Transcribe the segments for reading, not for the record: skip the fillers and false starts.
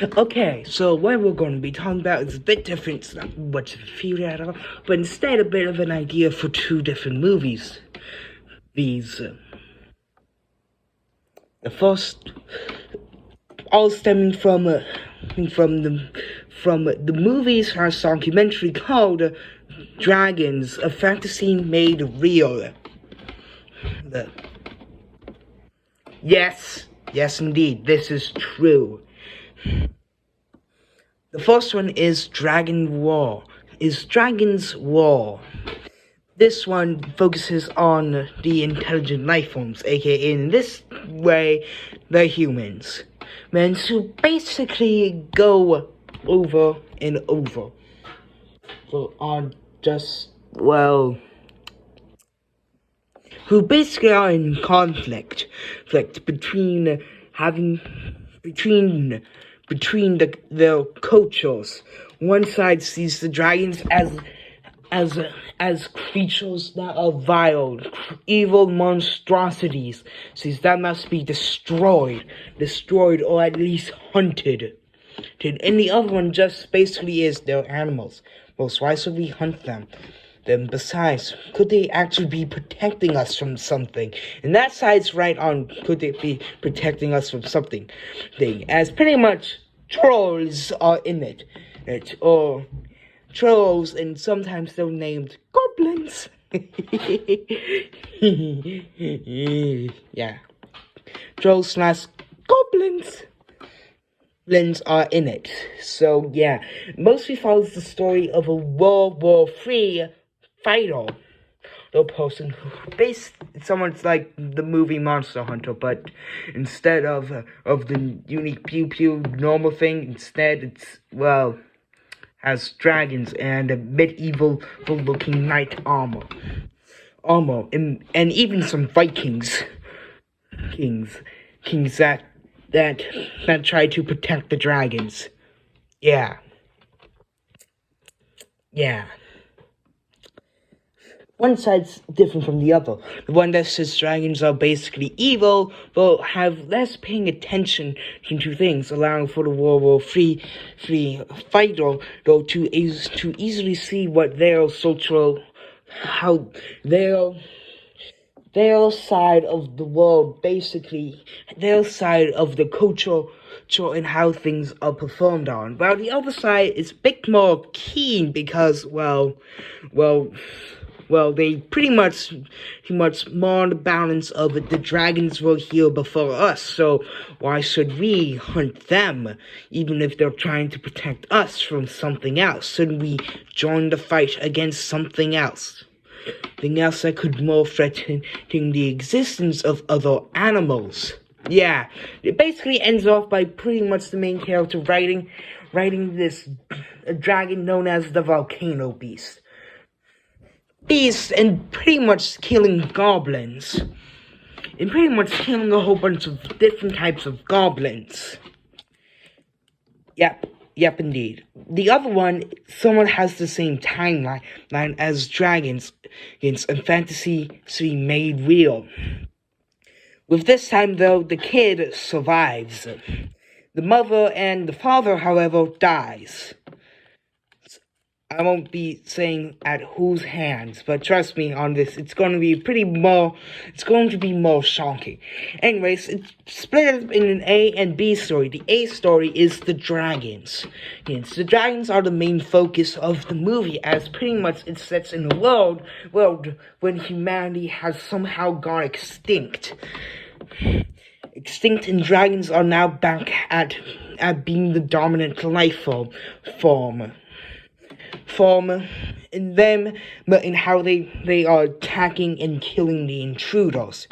Okay, so what we're going to be talking about is a bit different. It's not much of a theory at all, but instead a bit of an idea for two different movies. These, the first, all stemming from the movie's documentary called "Dragons: A Fantasy Made Real." The, yes, indeed, this is true. The first one is Dragon's War. This one focuses on the intelligent life forms, aka in this way, the humans. Men who basically go over and over. So are just, well, who basically are in conflict between their cultures. One side sees the dragons as creatures that are vile, evil monstrosities, sees that must be destroyed, or at least hunted. And the other one just basically is they're animals. Well, so why should we hunt them? Then besides, could they actually be protecting us from something? And that side's right on, could they be protecting us from something? As pretty much trolls are in it. Or trolls, and sometimes they're named goblins. Yeah. Trolls slash goblins. Are in it. So yeah, mostly follows the story of a World War III fighter, the person who based someone's like the movie Monster Hunter, but instead of the unique pew pew normal thing, instead it's has dragons and a medieval looking knight armor, and even some Vikings, kings that try to protect the dragons. Yeah. One side's different from the other. The one that says dragons are basically evil will have less paying attention to things, allowing for the World War III fighter though to easily see what their side of the world, basically, their side of the culture and how things are performed on. While the other side is a bit more keen because, they pretty much more on the balance of it. The dragons were here before us, so why should we hunt them, even if they're trying to protect us from something else? Shouldn't we join the fight against something else? Something else that could more threaten the existence of other animals. Yeah, it basically ends off by pretty much the main character riding this a dragon known as the Volcano Beast. And pretty much killing goblins. And pretty much killing a whole bunch of different types of goblins. Yep, indeed. The other one, someone has the same timeline as Dragons and Fantasy Made Real. With this time, though, the kid survives. The mother and the father, however, dies. I won't be saying at whose hands, but trust me on this, it's going to be more shocking. Anyways, it's split up in an A and B story. The A story is the dragons. Yes, the dragons are the main focus of the movie, as pretty much it sets in a world when humanity has somehow gone extinct. And dragons are now back at being the dominant life form in them, but in how they are attacking and killing the intruders.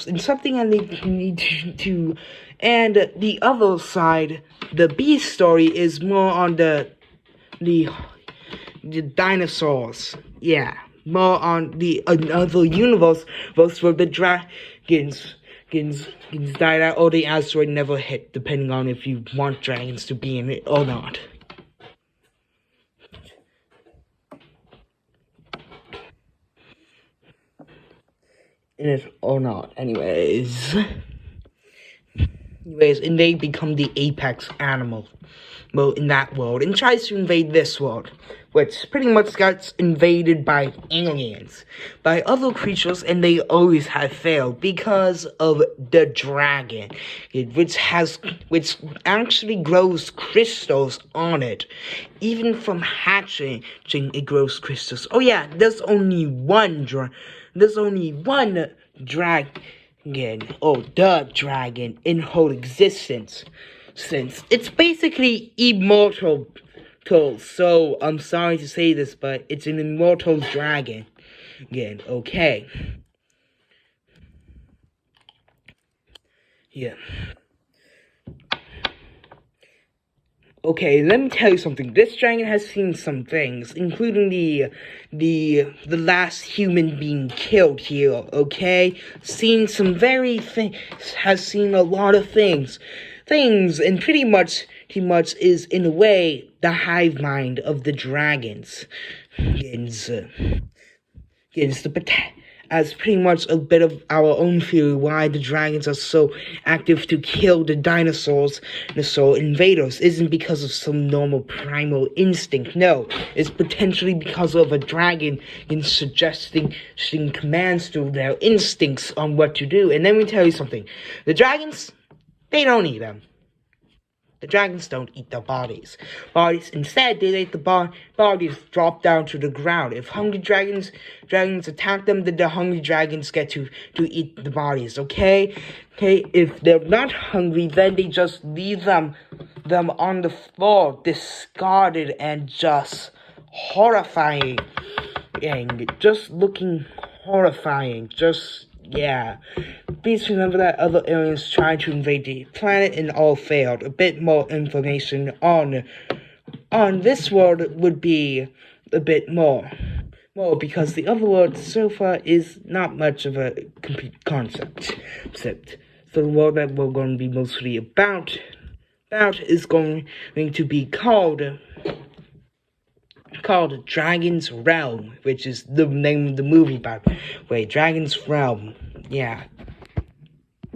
And something I need to and the other side, the B story, is more on the dinosaurs. Yeah, more on the another universe where the dragons died out or the asteroid never hit, depending on if you want dragons to be in it or not. In it or not, anyways. Anyways, and they become the apex animal, well, in that world, and tries to invade this world, which pretty much gets invaded by aliens, by other creatures, and they always have failed because of the dragon, which actually grows crystals on it. Even from hatching, it grows crystals. Oh yeah, there's only one dragon, the dragon, in whole existence, since it's basically immortal. So I'm sorry to say this, but it's an immortal dragon. Again, okay. Yeah. Okay, let me tell you something. This dragon has seen some things, including the last human being killed here. Okay, seen some has seen a lot of things, and pretty much is in a way the hive mind of the dragons. It's as pretty much a bit of our own theory why the dragons are so active to kill the dinosaurs, the invaders, isn't because of some normal primal instinct. No, it's potentially because of a dragon in suggesting commands to their instincts on what to do. And let me tell you something: the dragons, they don't eat them. The dragons don't eat the bodies. Instead, they let the bodies drop down to the ground. If hungry dragons attack them, then the hungry dragons get to eat the bodies. Okay. If they're not hungry, then they just leave them on the floor, discarded and just horrifying, and just looking horrifying. Yeah. Please remember that other aliens tried to invade the planet and all failed. A bit more information on this world would be a bit more because the other world so far is not much of a complete concept. So the world that we're going to be mostly about is going to be called Dragon's Realm, which is the name of the movie, by the way. Dragon's Realm. Yeah.